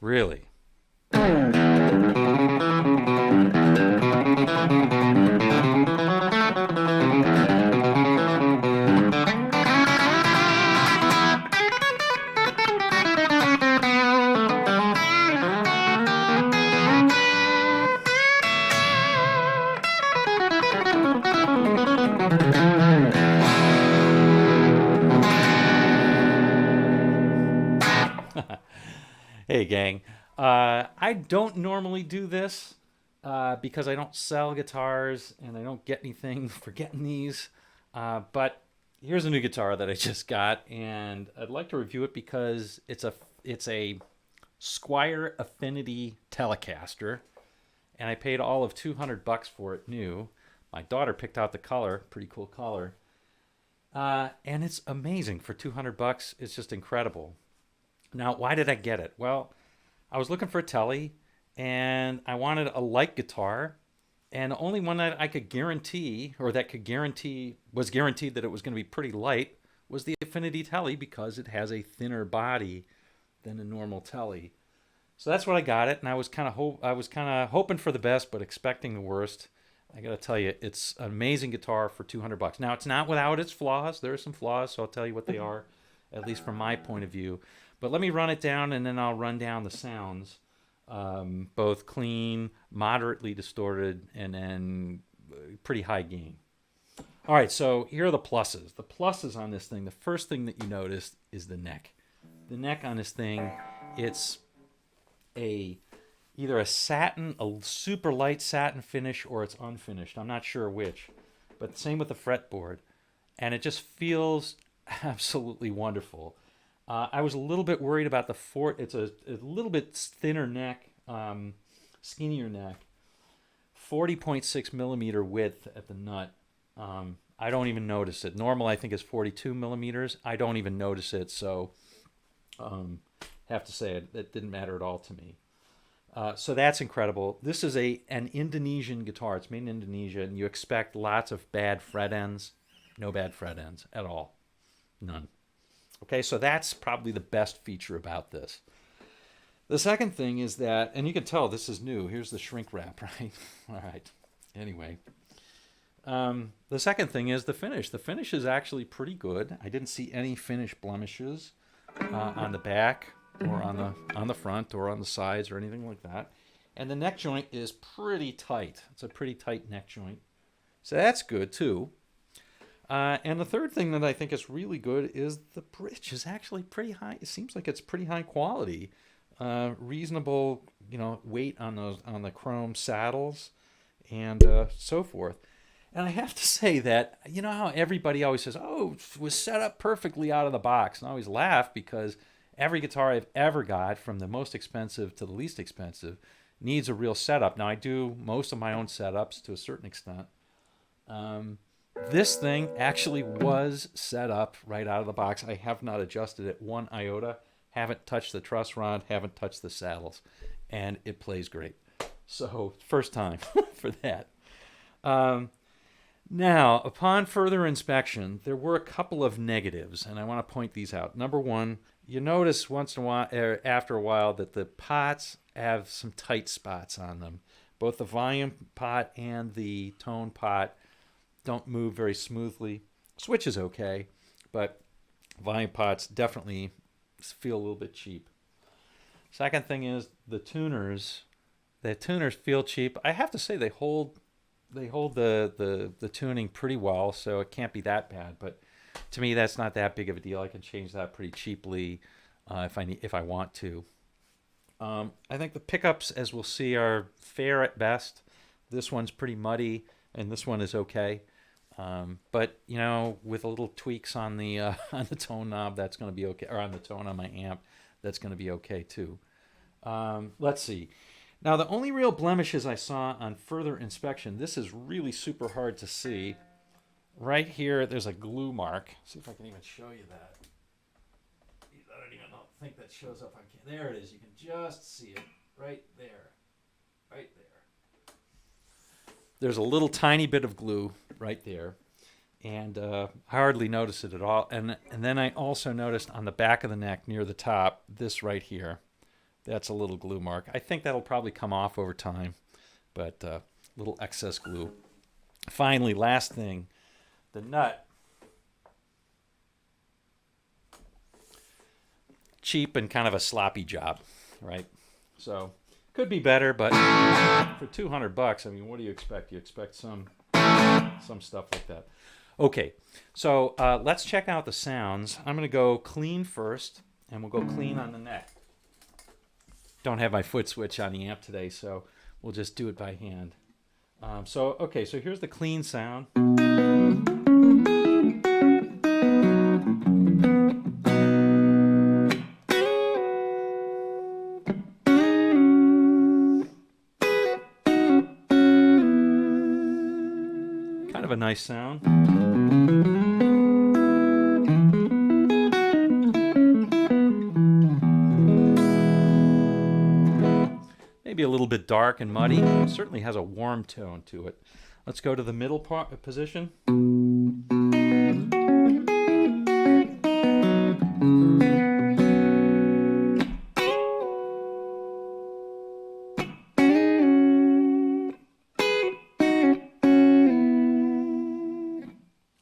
Really? Hey, gang. I don't normally do this because I don't sell guitars and I don't get anything for getting these. But here's a new guitar that I just got, and I'd like to review it because it's a Squier Affinity Telecaster, and I paid all of $200 for it new. My daughter picked out the color, pretty cool color, and it's amazing for $200. It's just incredible. Now, why did I get it? Well, I was looking for a telly, and I wanted a light guitar, and the only one that I could guarantee, or that could guarantee, was guaranteed that it was going to be pretty light, was the Affinity Telly because it has a thinner body than a normal telly. So that's what I got it, and I was kind of hoping for the best, but expecting the worst. I got to tell you, it's an amazing guitar for $200. Now, it's not without its flaws. There are some flaws, so I'll tell you what they are, at least from my point of view. But let me run it down, and then I'll run down the sounds, both clean, moderately distorted, and then pretty high gain. All right, so here are the pluses. The pluses on this thing, the first thing that you notice is the neck. The neck on this thing, it's a either a satin, a super light satin finish, or it's unfinished. I'm not sure which. But same with the fretboard. And it just feels absolutely wonderful. I was a little bit worried about the fort. It's a little bit thinner neck, skinnier neck, 40.6 millimeter width at the nut. I don't even notice it. Normal, I think, is 42 millimeters. I don't even notice it, so have to say it didn't matter at all to me. So that's incredible. This is an Indonesian guitar. It's made in Indonesia, and you expect lots of bad fret ends. No bad fret ends at all. None. Okay, so that's probably the best feature about this. The second thing is that, and you can tell this is new. Here's the shrink wrap, right? All right. Anyway, the second thing is the finish. The finish is actually pretty good. I didn't see any finish blemishes on the back or on the front or on the sides or anything like that. And the neck joint is pretty tight. It's a pretty tight neck joint. So that's good too. And the third thing that I think is really good is the bridge is actually pretty high. It seems like it's pretty high quality, reasonable, weight on the chrome saddles, and so forth. And I have to say that you know how everybody always says, "Oh, it was set up perfectly out of the box," and I always laugh because every guitar I've ever got, from the most expensive to the least expensive, needs a real setup. Now I do most of my own setups to a certain extent. This thing actually was set up right out of the box. I have not adjusted it one iota, haven't touched the truss rod, haven't touched the saddles, and it plays great. So, first time for that. Um, Now, upon further inspection, there were a couple of negatives, and I want to point these out. Number one, you notice once in a while, after a while, that the pots have some tight spots on them. Both the volume pot and the tone pot don't move very smoothly. Switch is okay, but volume pots definitely feel a little bit cheap. Second thing is the tuners. The tuners feel cheap. I have to say they hold the tuning pretty well, so it can't be that bad. But to me, that's not that big of a deal. I can change that pretty cheaply if I want to. I think the pickups, as we'll see, are fair at best. This one's pretty muddy, and this one is okay. But with a little tweaks on the on the tone knob, that's going to be okay, or on the tone on my amp, that's going to be okay too. Let's see. Now, the only real blemishes I saw on further inspection, this is really super hard to see. Right here, there's a glue mark. See if I can even show you that. I don't even think that shows up on camera. There it is. You can just see it right there. Right there. There's a little tiny bit of glue right there. And hardly notice it at all. And then I also noticed on the back of the neck near the top, this right here. That's a little glue mark. I think that'll probably come off over time, but little excess glue. Finally, last thing, the nut. Cheap and kind of a sloppy job, right? So could be better, but for $200, I mean, what do you expect? You expect some stuff like that. Okay, so let's check out the sounds. I'm going to go clean first, and we'll go clean on the neck. Don't have my foot switch on the amp today, so we'll just do it by hand. Okay, so here's the clean sound. Kind of a nice sound. Maybe a little bit dark and muddy. It certainly has a warm tone to it. Let's go to the middle position.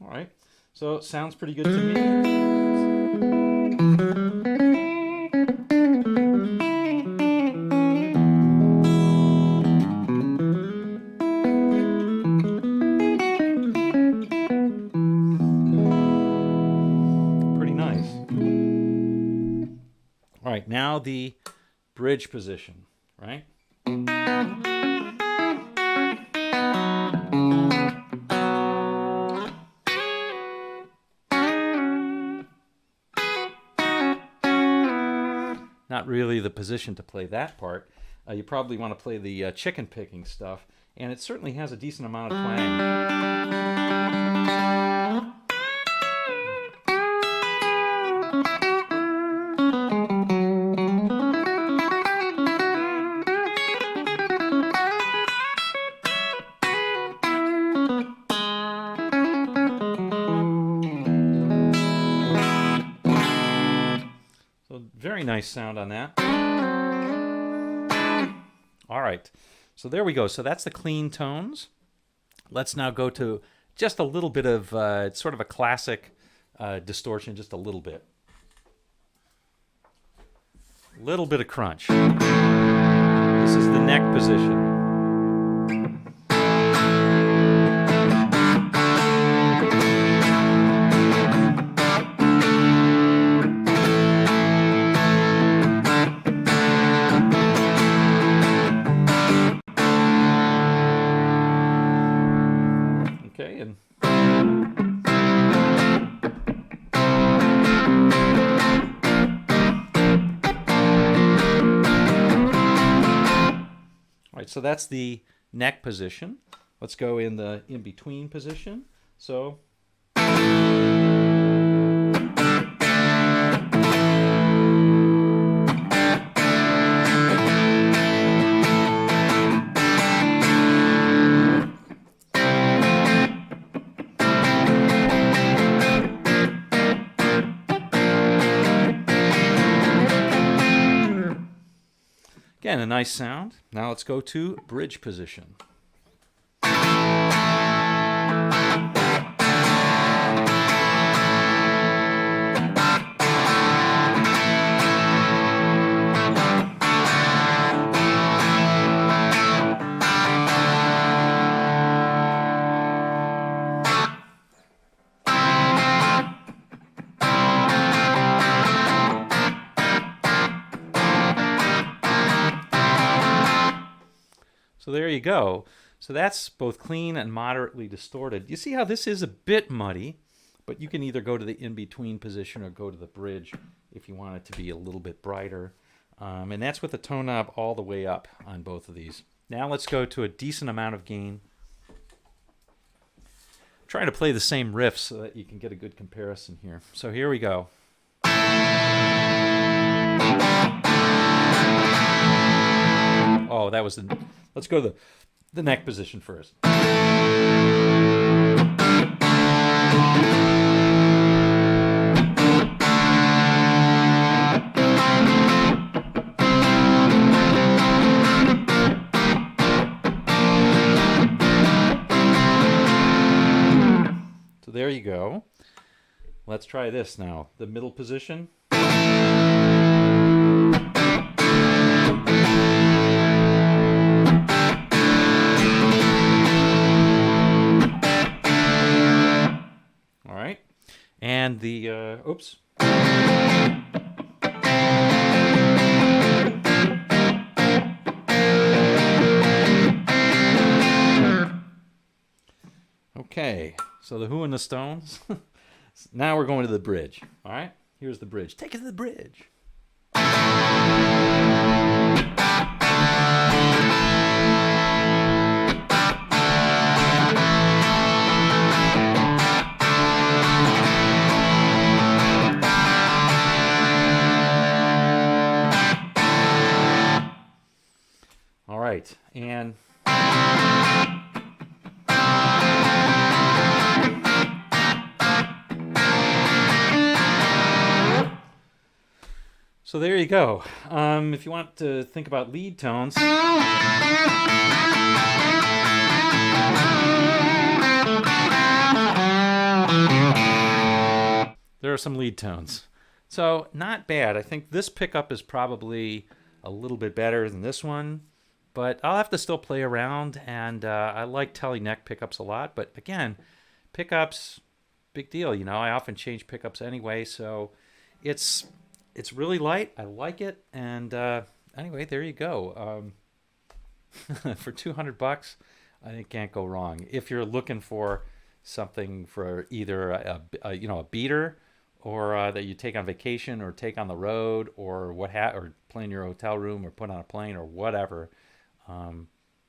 All right, so it sounds pretty good to me. All right, now the bridge position, right? Not really the position to play that part. You probably want to play the chicken picking stuff, and it certainly has a decent amount of twang. Very nice sound on that. All right, so there we go. So that's the clean tones. Let's now go to just a little bit of sort of a classic distortion, just a little bit. Little bit of crunch. This is the neck position. Okay, and all right, so that's the neck position. Let's go in the in-between position. So again, a nice sound. Now let's go to bridge position. So there you go. So that's both clean and moderately distorted. You see how this is a bit muddy, but you can either go to the in-between position or go to the bridge if you want it to be a little bit brighter. And that's with the tone knob all the way up on both of these. Now let's go to a decent amount of gain. I'm trying to play the same riff so that you can get a good comparison here. So here we go. Oh, that was the... Let's go to the neck position first. there you go. Let's try this now. The middle position. All right. And the, oops. Okay, so the Who and the Stones. Now we're going to the bridge. All right, here's the bridge. Take it to the bridge. All right, and so there you go. If you want to think about lead tones, there are some lead tones. So not bad. I think this pickup is probably a little bit better than this one, but I'll have to still play around, and I like Tele neck pickups a lot. But again, pickups, big deal. You know, I often change pickups anyway, so it's really light. I like it, and anyway, there you go. For $200, I think can't go wrong. If you're looking for something for either a beater, or that you take on vacation or take on the road, or or play in your hotel room or put on a plane or whatever,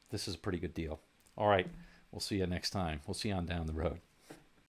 this is a pretty good deal. All right, we'll see you next time. We'll see you on down the road.